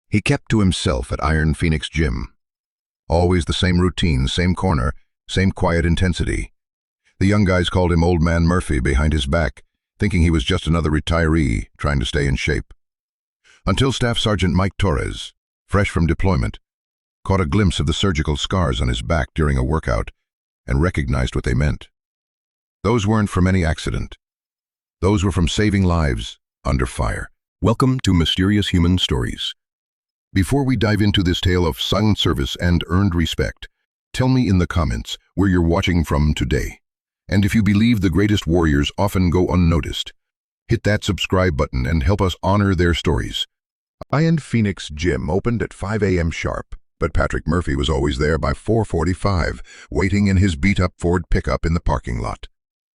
He kept to himself at Iron Phoenix Gym. Always the same routine, same corner, same quiet intensity. The young guys called him Old Man Murphy behind his back, thinking he was just another retiree trying to stay in shape. Until Staff Sergeant Mike Torres, fresh from deployment, caught a glimpse of the surgical scars on his back during a workout and recognized what they meant. Those weren't from any accident. Those were from saving lives under fire. Welcome to Mysterious Human Stories. Before we dive into this tale of silent service and earned respect, tell me in the comments where you're watching from today. And if you believe the greatest warriors often go unnoticed, hit that subscribe button and help us honor their stories. Iron Phoenix Gym opened at 5 a.m. sharp, but Patrick Murphy was always there by 4:45, waiting in his beat-up Ford pickup in the parking lot.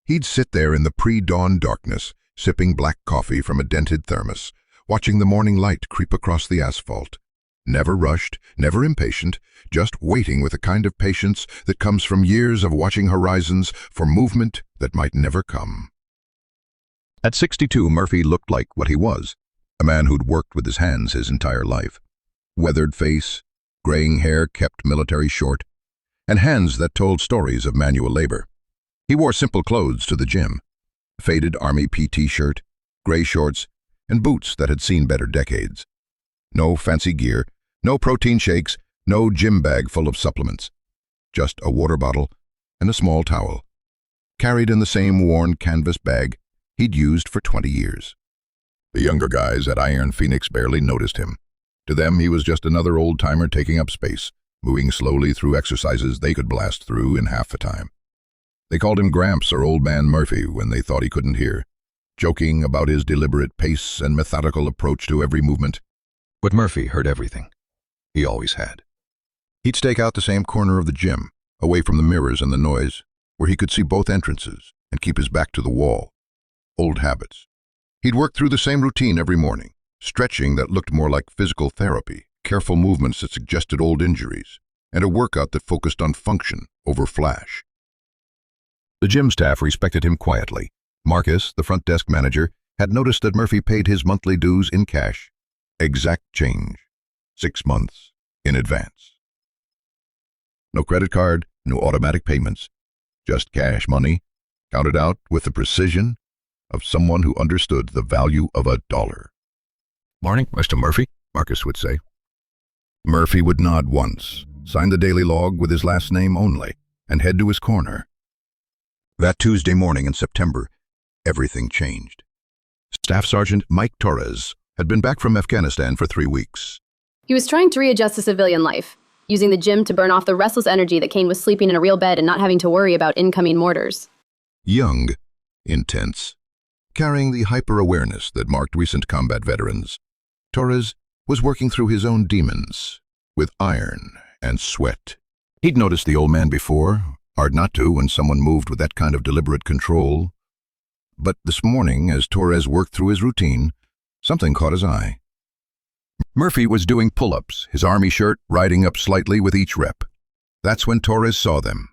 He'd sit there in the pre-dawn darkness, sipping black coffee from a dented thermos, watching the morning light creep across the asphalt. Never rushed, never impatient, just waiting with a kind of patience that comes from years of watching horizons for movement that might never come. At 62, Murphy looked like what he was, a man who'd worked with his hands his entire life. Weathered face, graying hair kept military short, and hands that told stories of manual labor. He wore simple clothes to the gym, faded Army PT shirt, gray shorts, and boots that had seen better decades. No fancy gear, no protein shakes, no gym bag full of supplements. Just a water bottle and a small towel, carried in the same worn canvas bag he'd used for 20 years. The younger guys at Iron Phoenix barely noticed him. To them, he was just another old-timer taking up space, moving slowly through exercises they could blast through in half the time. They called him Gramps or Old Man Murphy when they thought he couldn't hear, joking about his deliberate pace and methodical approach to every movement. But Murphy heard everything. He always had. He'd stake out the same corner of the gym, away from the mirrors and the noise, where he could see both entrances and keep his back to the wall. Old habits. He'd work through the same routine every morning, stretching that looked more like physical therapy, careful movements that suggested old injuries, and a workout that focused on function over flash. The gym staff respected him quietly. Marcus, the front desk manager, had noticed that Murphy paid his monthly dues in cash. Exact change. 6 months in advance. No credit card, no automatic payments, just cash money, counted out with the precision of someone who understood the value of a dollar. "Morning, Mr. Murphy," Marcus would say. Murphy would nod once, sign the daily log with his last name only, and head to his corner. That Tuesday morning in September, everything changed. Staff Sergeant Mike Torres had been back from Afghanistan for 3 weeks. He was trying to readjust to civilian life, using the gym to burn off the restless energy that came with sleeping in a real bed and not having to worry about incoming mortars. Young, intense, carrying the hyper-awareness that marked recent combat veterans, Torres was working through his own demons, with iron and sweat. He'd noticed the old man before, hard not to when someone moved with that kind of deliberate control. But this morning, as Torres worked through his routine, something caught his eye. Murphy was doing pull-ups, his army shirt riding up slightly with each rep. That's when Torres saw them.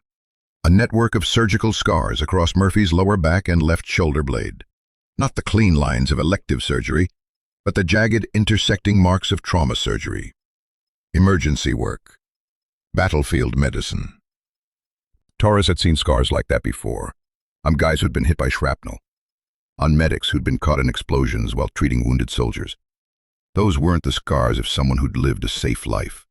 A network of surgical scars across Murphy's lower back and left shoulder blade. Not the clean lines of elective surgery, but the jagged intersecting marks of trauma surgery. Emergency work. Battlefield medicine. Torres had seen scars like that before, on guys who'd been hit by shrapnel, on medics who'd been caught in explosions while treating wounded soldiers. Those weren't the scars of someone who'd lived a safe life.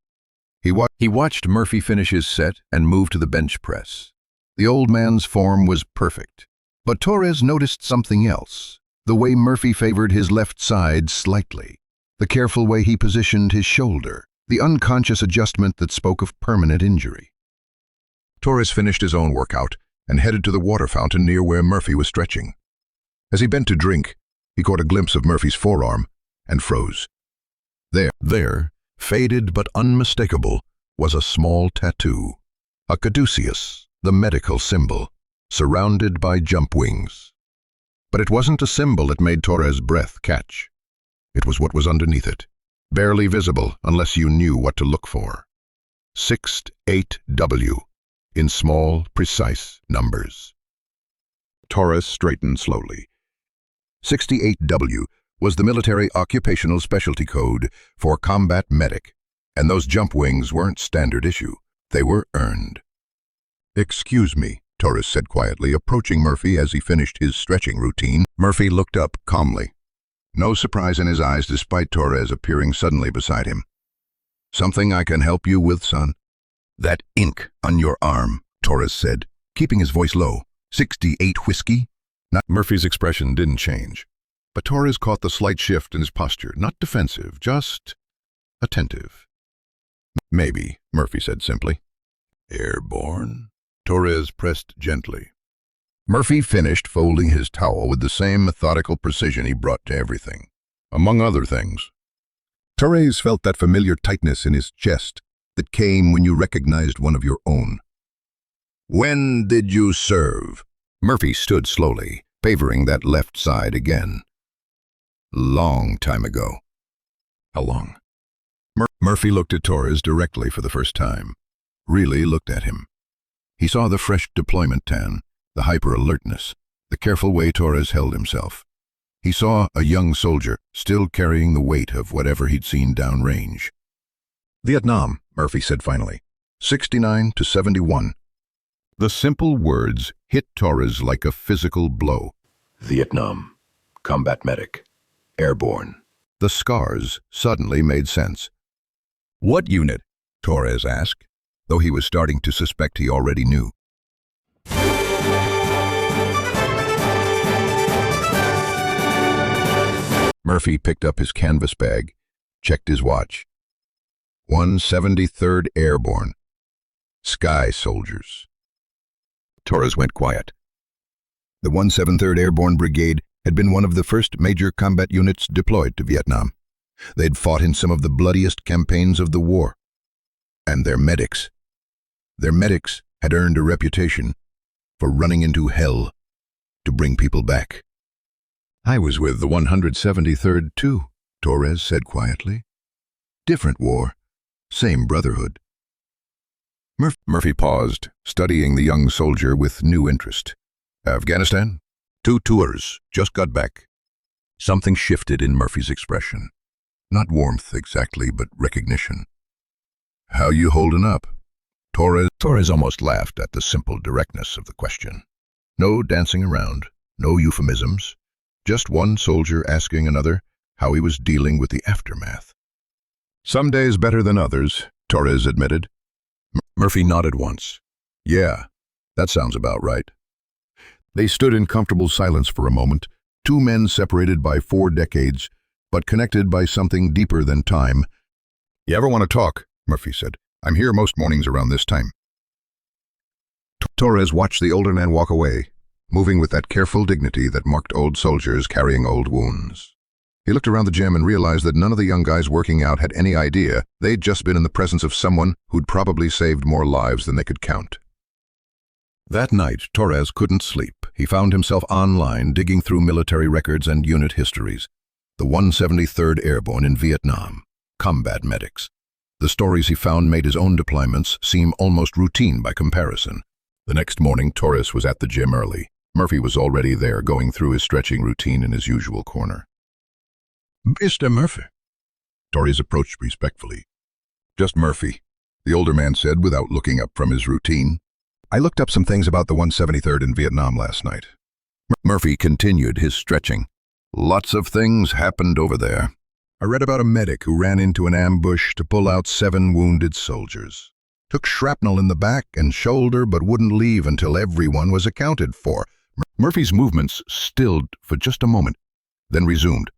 He watched Murphy finish his set and move to the bench press. The old man's form was perfect. But Torres noticed something else. The way Murphy favored his left side slightly. The careful way he positioned his shoulder. The unconscious adjustment that spoke of permanent injury. Torres finished his own workout and headed to the water fountain near where Murphy was stretching. As he bent to drink, he caught a glimpse of Murphy's forearm and froze. There, faded but unmistakable, was a small tattoo. A caduceus, the medical symbol, surrounded by jump wings. But it wasn't a symbol that made Torres' breath catch. It was what was underneath it, barely visible unless you knew what to look for. 6-8W, in small, precise numbers. Torres straightened slowly. 68W was the military occupational specialty code for combat medic, and those jump wings weren't standard issue. They were earned. "Excuse me," Torres said quietly, approaching Murphy as he finished his stretching routine. Murphy looked up calmly. No surprise in his eyes despite Torres appearing suddenly beside him. "Something I can help you with, son?" "That ink on your arm," Torres said, keeping his voice low. 68 whiskey? Murphy's expression didn't change, but Torres caught the slight shift in his posture, not defensive, just attentive. "Maybe," Murphy said simply. "Airborne?" Torres pressed gently. Murphy finished folding his towel with the same methodical precision he brought to everything. Among other things, Torres felt that familiar tightness in his chest that came when you recognized one of your own. "When did you serve?" Murphy stood slowly, favoring that left side again. "Long time ago." "How long?" Murphy looked at Torres directly for the first time. Really looked at him. He saw the fresh deployment tan, the hyper-alertness, the careful way Torres held himself. He saw a young soldier still carrying the weight of whatever he'd seen downrange. "Vietnam," Murphy said finally. 69 to 71. The simple words hit Torres like a physical blow. Vietnam. Combat medic. Airborne. The scars suddenly made sense. "What unit?" Torres asked, though he was starting to suspect he already knew. Murphy picked up his canvas bag, checked his watch. 173rd Airborne. Sky Soldiers. Torres went quiet. The 173rd Airborne Brigade had been one of the first major combat units deployed to Vietnam. They'd fought in some of the bloodiest campaigns of the war. And their medics had earned a reputation for running into hell to bring people back. "I was with the 173rd too," Torres said quietly. "Different war, same brotherhood." Murphy paused, studying the young soldier with new interest. "Afghanistan? 2 tours, just got back." Something shifted in Murphy's expression. Not warmth exactly, but recognition. "How you holding up?" Torres almost laughed at the simple directness of the question. No dancing around, no euphemisms, just one soldier asking another how he was dealing with the aftermath. "Some days better than others," Torres admitted. Murphy nodded once. "Yeah, that sounds about right." They stood in comfortable silence for a moment, two men separated by 4 decades, but connected by something deeper than time. "You ever want to talk?" Murphy said. "I'm here most mornings around this time." Torres watched the older man walk away, moving with that careful dignity that marked old soldiers carrying old wounds. He looked around the gym and realized that none of the young guys working out had any idea they'd just been in the presence of someone who'd probably saved more lives than they could count. That night, Torres couldn't sleep. He found himself online digging through military records and unit histories. The 173rd Airborne in Vietnam. Combat medics. The stories he found made his own deployments seem almost routine by comparison. The next morning, Torres was at the gym early. Murphy was already there, going through his stretching routine in his usual corner. "Mr. Murphy." Torres approached respectfully. "Just Murphy," the older man said without looking up from his routine. "I looked up some things about the 173rd in Vietnam last night." Murphy continued his stretching. "Lots of things happened over there. I read about a medic who ran into an ambush to pull out 7 wounded soldiers. Took shrapnel in the back and shoulder but wouldn't leave until everyone was accounted for." Murphy's movements stilled for just a moment, then resumed.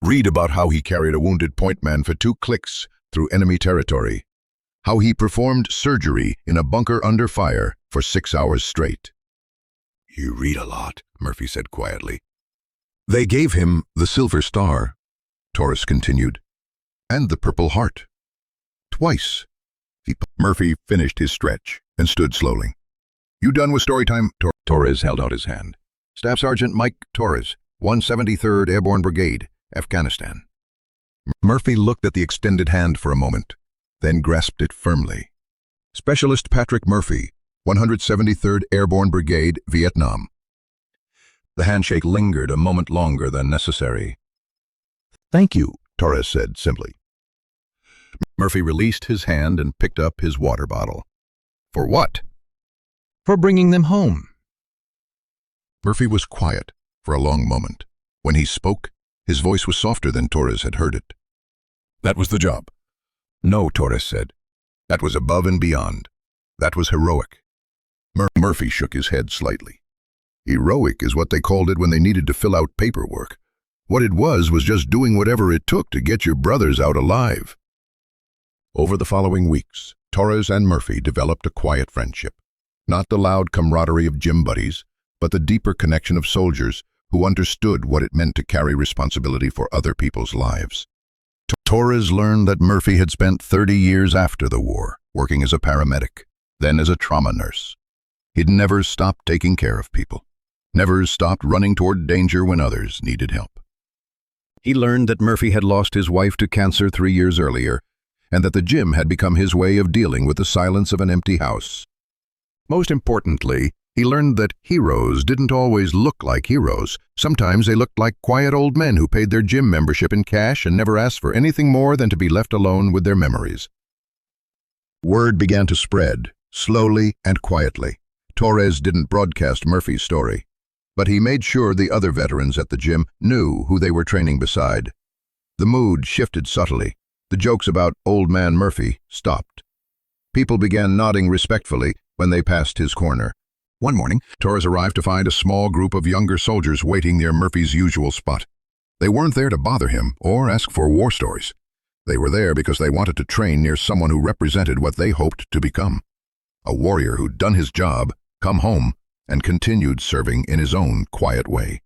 "Read about how he carried a wounded point man for 2 clicks through enemy territory. How he performed surgery in a bunker under fire for 6 hours straight." "You read a lot," Murphy said quietly. "They gave him the Silver Star," Torres continued, "and the Purple Heart. Twice." Murphy finished his stretch and stood slowly. "You done with story time?" Torres held out his hand. "Staff Sergeant Mike Torres, 173rd Airborne Brigade, Afghanistan." Murphy looked at the extended hand for a moment, then grasped it firmly. "Specialist Patrick Murphy, 173rd Airborne Brigade, Vietnam." The handshake lingered a moment longer than necessary. "Thank you," Torres said simply. Murphy released his hand and picked up his water bottle. "For what?" For bringing them home. Murphy was quiet for a long moment. When he spoke, his voice was softer than Torres had heard it. "That was the job." "No," Torres said. "That was above and beyond. That was heroic." Murphy shook his head slightly. "Heroic is what they called it when they needed to fill out paperwork. What it was just doing whatever it took to get your brothers out alive." Over the following weeks, Torres and Murphy developed a quiet friendship. Not the loud camaraderie of gym buddies, but the deeper connection of soldiers who understood what it meant to carry responsibility for other people's lives. Torres learned that Murphy had spent 30 years after the war working as a paramedic, then as a trauma nurse. He'd never stopped taking care of people, never stopped running toward danger when others needed help. He learned that Murphy had lost his wife to cancer 3 years earlier, and that the gym had become his way of dealing with the silence of an empty house. Most importantly, he learned that heroes didn't always look like heroes. Sometimes they looked like quiet old men who paid their gym membership in cash and never asked for anything more than to be left alone with their memories. Word began to spread, slowly and quietly. Torres didn't broadcast Murphy's story, but he made sure the other veterans at the gym knew who they were training beside. The mood shifted subtly. The jokes about Old Man Murphy stopped. People began nodding respectfully when they passed his corner. One morning, Torres arrived to find a small group of younger soldiers waiting near Murphy's usual spot. They weren't there to bother him or ask for war stories. They were there because they wanted to train near someone who represented what they hoped to become. A warrior who'd done his job, come home, and continued serving in his own quiet way.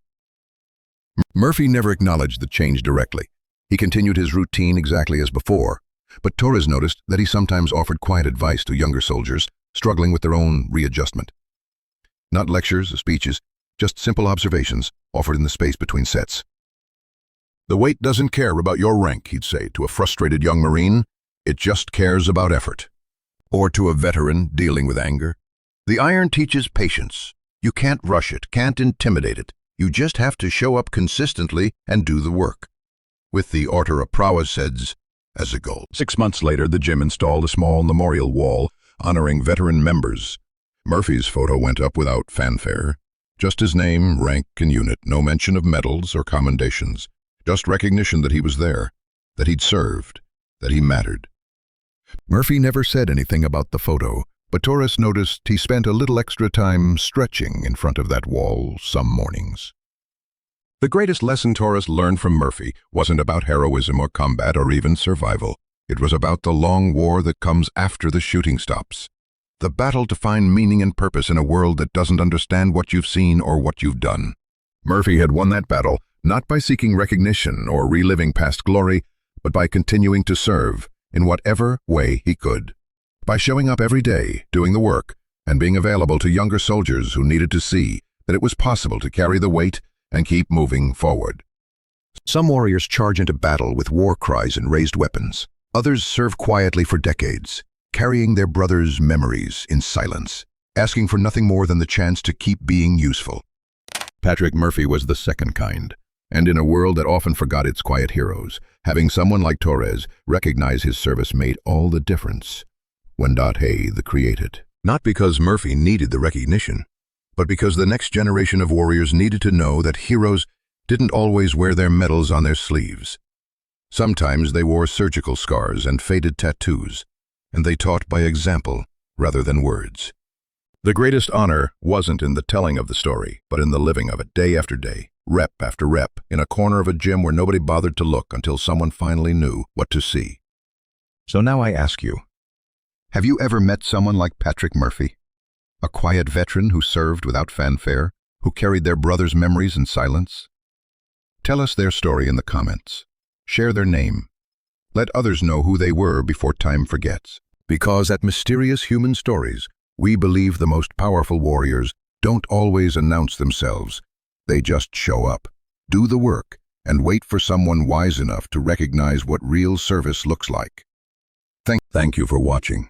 Murphy never acknowledged the change directly. He continued his routine exactly as before, but Torres noticed that he sometimes offered quiet advice to younger soldiers struggling with their own readjustment. Not lectures or speeches, just simple observations offered in the space between sets. "The weight doesn't care about your rank," he'd say to a frustrated young Marine. "It just cares about effort." Or to a veteran dealing with anger, "The iron teaches patience. You can't rush it, can't intimidate it. You just have to show up consistently and do the work." With the Order of Prowess as a goal. 6 months later, the gym installed a small memorial wall honoring veteran members. Murphy's photo went up without fanfare. Just his name, rank, and unit, no mention of medals or commendations. Just recognition that he was there, that he'd served, that he mattered. Murphy never said anything about the photo, but Torres noticed he spent a little extra time stretching in front of that wall some mornings. The greatest lesson Torres learned from Murphy wasn't about heroism or combat or even survival. It was about the long war that comes after the shooting stops. The battle to find meaning and purpose in a world that doesn't understand what you've seen or what you've done. Murphy had won that battle not by seeking recognition or reliving past glory, but by continuing to serve in whatever way he could. By showing up every day, doing the work, and being available to younger soldiers who needed to see that it was possible to carry the weight and keep moving forward. Some warriors charge into battle with war cries and raised weapons. Others serve quietly for decades, carrying their brothers' memories in silence, asking for nothing more than the chance to keep being useful. Patrick Murphy was the second kind, and in a world that often forgot its quiet heroes, having someone like Torres recognize his service made all the difference. When Hay the created. Not because Murphy needed the recognition, but because the next generation of warriors needed to know that heroes didn't always wear their medals on their sleeves. Sometimes they wore surgical scars and faded tattoos, and they taught by example rather than words. The greatest honor wasn't in the telling of the story, but in the living of it day after day, rep after rep, in a corner of a gym where nobody bothered to look until someone finally knew what to see. So now I ask you, have you ever met someone like Patrick Murphy? A quiet veteran who served without fanfare, who carried their brothers' memories in silence? Tell us their story in the comments. Share their name. Let others know who they were before time forgets. Because at Mysterious Human Stories, we believe the most powerful warriors don't always announce themselves. They just show up, do the work, and wait for someone wise enough to recognize what real service looks like. Thank you for watching.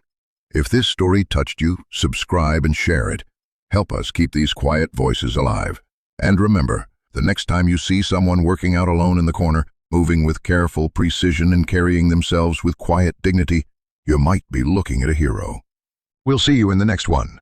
If this story touched you, subscribe and share it. Help us keep these quiet voices alive. And remember, the next time you see someone working out alone in the corner, moving with careful precision and carrying themselves with quiet dignity, you might be looking at a hero. We'll see you in the next one.